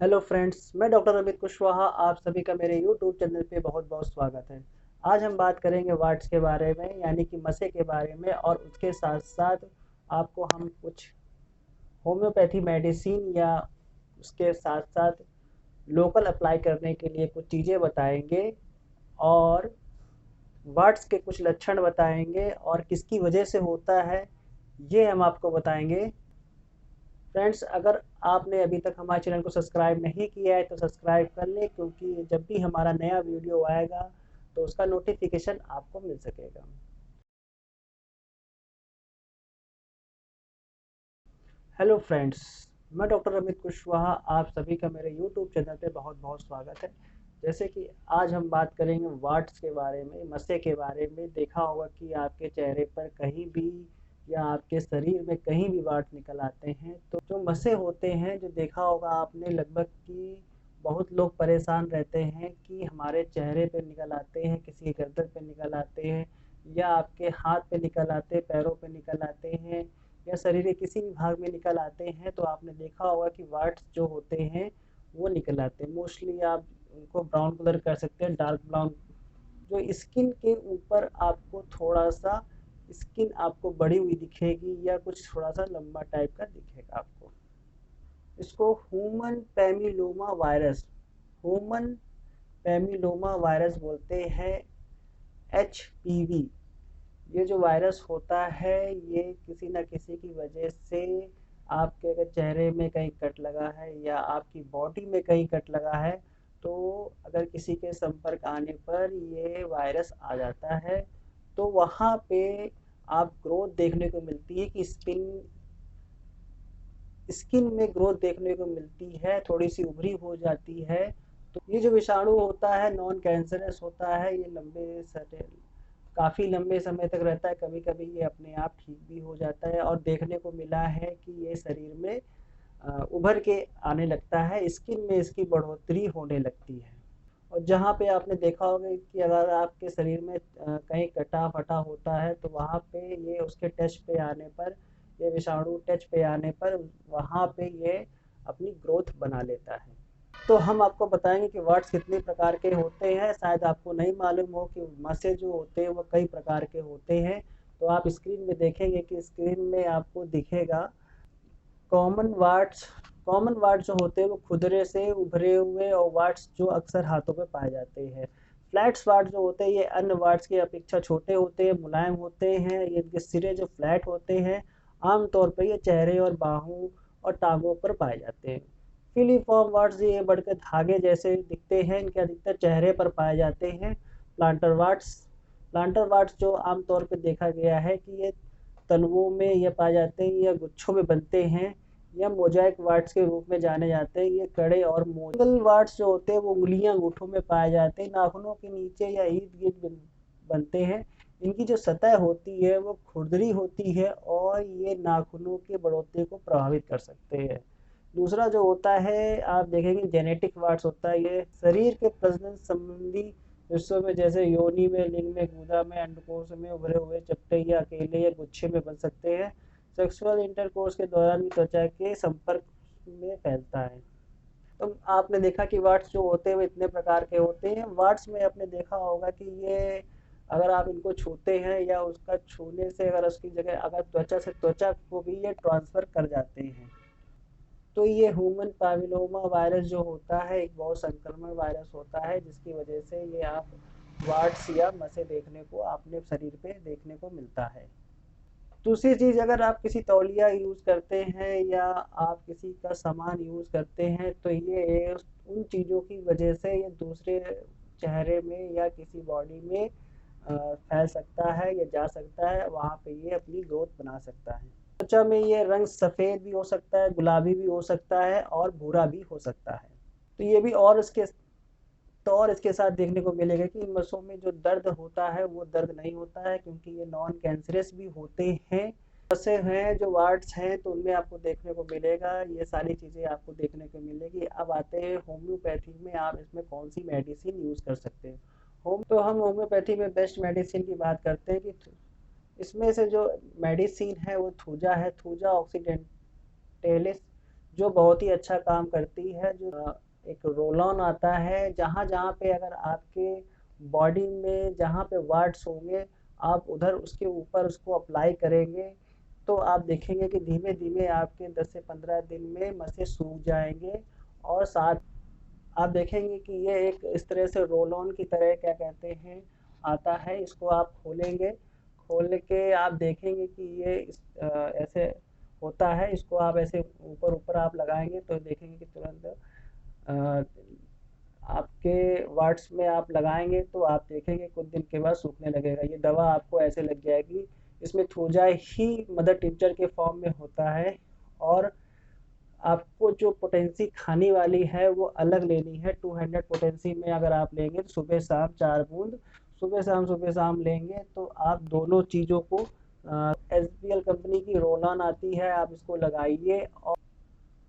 Hello friends, मैं doctor Amit Kushwaha. आप सभी का मेरे यूट्यूब चैनल पे बहुत बहुत स्वागत है। आज हम बात करेंगे वाट्स के बारे में, यानी कि मसे के बारे में, और उसके साथ साथ आपको हम कुछ होम्योपैथी मेडिसिन या उसके साथ साथ लोकल अप्लाई करने के लिए कुछ चीज़ें बताएंगे, और वाट्स के कुछ लक्षण बताएंगे और किसकी वजह से होता है ये हम आपको बताएंगे। फ्रेंड्स, अगर आपने अभी तक हमारे चैनल को सब्सक्राइब नहीं किया है तो सब्सक्राइब कर लें, क्योंकि जब भी हमारा नया वीडियो आएगा तो उसका नोटिफिकेशन आपको मिल सकेगा। हेलो फ्रेंड्स, मैं डॉक्टर अमित कुशवाहा। आप सभी का मेरे यूट्यूब चैनल पे बहुत बहुत स्वागत है। जैसे कि आज हम बात करेंगे वाट्स के बारे में, मस्से के बारे में। देखा होगा कि आपके चेहरे पर कहीं भी या आपके शरीर में कहीं भी वाट्स निकल आते हैं, तो जो मस्से होते हैं, जो देखा होगा आपने लगभग कि बहुत लोग परेशान रहते हैं कि हमारे चेहरे पे निकल आते हैं, किसी के गर्दन पे निकल आते हैं, या आपके हाथ पे निकल आते हैं, पैरों पे निकल आते हैं, या शरीर के किसी भी भाग में निकल आते हैं। तो आपने देखा होगा कि वाट्स जो होते हैं वो निकल आते हैं। मोस्टली आप उनको ब्राउन कलर कर सकते हैं, डार्क ब्राउन। जो स्किन के ऊपर आपको थोड़ा सा स्किन आपको बड़ी हुई दिखेगी, या कुछ थोड़ा सा लंबा टाइप का दिखेगा आपको। इसको ह्यूमन पैमिलोमा वायरस, ह्यूमन पैमिलोमा वायरस बोलते हैं, HPV। ये जो वायरस होता है, ये किसी न किसी की वजह से आपके अगर चेहरे में कहीं कट लगा है या आपकी बॉडी में कहीं कट लगा है, तो अगर किसी के संपर्क आने पर ये वायरस आ जाता है, तो वहाँ पे आप ग्रोथ देखने को मिलती है कि स्किन स्किन में ग्रोथ देखने को मिलती है, थोड़ी सी उभरी हो जाती है। तो ये जो विषाणु होता है नॉन कैंसरस होता है, ये काफ़ी लंबे समय तक रहता है। कभी कभी ये अपने आप ठीक भी हो जाता है, और देखने को मिला है कि ये शरीर में उभर के आने लगता है, स्किन में इसकी बढ़ोतरी होने लगती है। और जहाँ पे आपने देखा होगा कि अगर आपके शरीर में कहीं कटा फटा होता है, तो वहाँ पे ये उसके टच पे आने पर, ये विषाणु टच पे आने पर वहाँ पे ये अपनी ग्रोथ बना लेता है। तो हम आपको बताएंगे कि वर्ड्स कितने प्रकार के होते हैं। शायद आपको नहीं मालूम हो कि मसे जो होते हैं वो कई प्रकार के होते हैं। तो आप स्क्रीन में देखेंगे कि स्क्रीन में आपको दिखेगा कॉमन वार्ड्स। कॉमन वार्ड्स जो होते हैं वो खुदरे से उभरे हुए और वार्ड्स जो अक्सर हाथों पे पाए जाते हैं। फ्लैट्स वार्ड जो होते हैं ये अन्य वार्ड्स की अपेक्षा छोटे होते हैं, मुलायम होते हैं। ये इनके सिरे जो फ्लैट होते हैं, आमतौर पर ये चेहरे और बाहों और टांगों पर पाए जाते हैं। फिलीफॉर्म वार्ड्स ये बढ़कर धागे जैसे दिखते हैं, इनके अधिकतर चेहरे पर पाए जाते हैं। प्लांटर वार्ड्स, प्लांटर वार्ड्स जो आमतौर पर देखा गया है कि ये तलवों में ये पाए जाते हैं या गुच्छों में बनते हैं, या मोजाइक वार्ड्स के रूप में जाने जाते हैं। ये कड़े और मोजल वार्ड्स जो होते हैं वो उंगलियां अंगूठों में पाए जाते हैं, नाखूनों के नीचे या इर्द गिर्द बनते हैं। इनकी जो सतह होती है वो खुरदरी होती है, और ये नाखूनों की बढ़ोतरी को प्रभावित कर सकते हैं। दूसरा जो होता है आप देखेंगे जेनेटिक वार्ड्स होता है। ये शरीर के प्रजनन संबंधी हिस्सों में, जैसे योनि में, लिंग में, गुदा में, अंडकोश में उभरे हुए चपटे या अकेले या गुच्छे में बन सकते हैं। सेक्सुअल इंटरकोर्स के दौरान भी त्वचा के संपर्क में फैलता है। तो आपने देखा कि वार्ड्स जो होते हैं वो इतने प्रकार के होते हैं। वार्ड्स में आपने देखा होगा कि ये अगर आप इनको छूते हैं या उसका छूने से अगर उसकी जगह अगर त्वचा से त्वचा को भी ये ट्रांसफर कर जाते हैं। तो ये ह्यूमन पाविलोमा वायरस जो होता है एक बहुत संक्रमण वायरस होता है, जिसकी वजह से ये आप वार्ड्स या मसे देखने को अपने शरीर पे देखने को मिलता है। दूसरी चीज़, अगर आप किसी तौलिया यूज़ करते हैं या आप किसी का सामान यूज़ करते हैं, तो ये उन चीज़ों की वजह से ये दूसरे चेहरे में या किसी बॉडी में फैल सकता है या जा सकता है, वहाँ पे ये अपनी ग्रोथ बना सकता है। त्वचा में ये रंग सफ़ेद भी हो सकता है, गुलाबी भी हो सकता है, और भूरा भी हो सकता है। तो ये भी, और इसके साथ देखने को मिलेगा कि इन मसों में जो दर्द होता है वो दर्द नहीं होता है, क्योंकि ये नॉन कैंसरस भी होते हैं। ऐसे हैं जो वार्ड्स हैं, तो उनमें आपको देखने को मिलेगा, ये सारी चीज़ें आपको देखने को मिलेगी। अब आते हैं होम्योपैथी में, आप इसमें कौन सी मेडिसिन यूज़ कर सकते हैं। हम होम्योपैथी में बेस्ट मेडिसिन की बात करते हैं कि इसमें से जो मेडिसिन है वो थूजा है, थूजा ऑक्सीडेंटलिस। जो बहुत ही अच्छा काम करती है। जो एक रोल ऑन आता है, जहाँ जहाँ पे अगर आपके बॉडी में जहाँ पे वार्ड्स होंगे, आप उधर उसके ऊपर उसको अप्लाई करेंगे, तो आप देखेंगे कि धीमे धीमे आपके 10 से 15 दिन में मसें सूख जाएंगे। और साथ आप देखेंगे कि ये एक इस तरह से रोल ऑन की तरह क्या कहते हैं आता है। इसको आप खोलेंगे, खोल के आप देखेंगे कि ये ऐसे होता है। इसको आप ऐसे ऊपर ऊपर आप लगाएंगे तो देखेंगे कि तुरंत अ, आपके वार्ड्स में आप लगाएंगे तो आप देखेंगे कुछ दिन के बाद सूखने लगेगा। ये दवा आपको ऐसे लग जाएगी। इसमें थूजा ही मदर टिंचर के फॉर्म में होता है। और आपको जो पोटेंसी खाने वाली है वो अलग लेनी है। 200 पोटेंसी में अगर आप लेंगे तो सुबह शाम 4 बूंद, सुबह शाम लेंगे तो आप दोनों चीज़ों को SBL कंपनी की रोल ऑन आती है, आप इसको लगाइए। और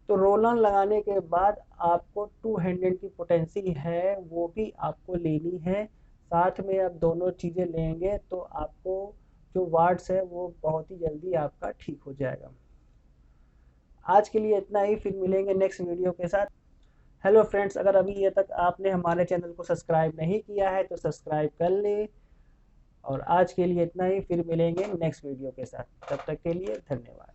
तो रोल ऑन लगाने के बाद आपको 200 की पोटेंसी है वो भी आपको लेनी है। साथ में आप दोनों चीज़ें लेंगे तो आपको जो वार्ड्स है वो बहुत ही जल्दी आपका ठीक हो जाएगा। आज के लिए इतना ही, फिर मिलेंगे नेक्स्ट वीडियो के साथ। हेलो फ्रेंड्स, अगर अभी ये तक आपने हमारे चैनल को सब्सक्राइब नहीं किया है तो सब्सक्राइब कर लें। और आज के लिए इतना ही, फिर मिलेंगे नेक्स्ट वीडियो के साथ। तब तक के लिए धन्यवाद।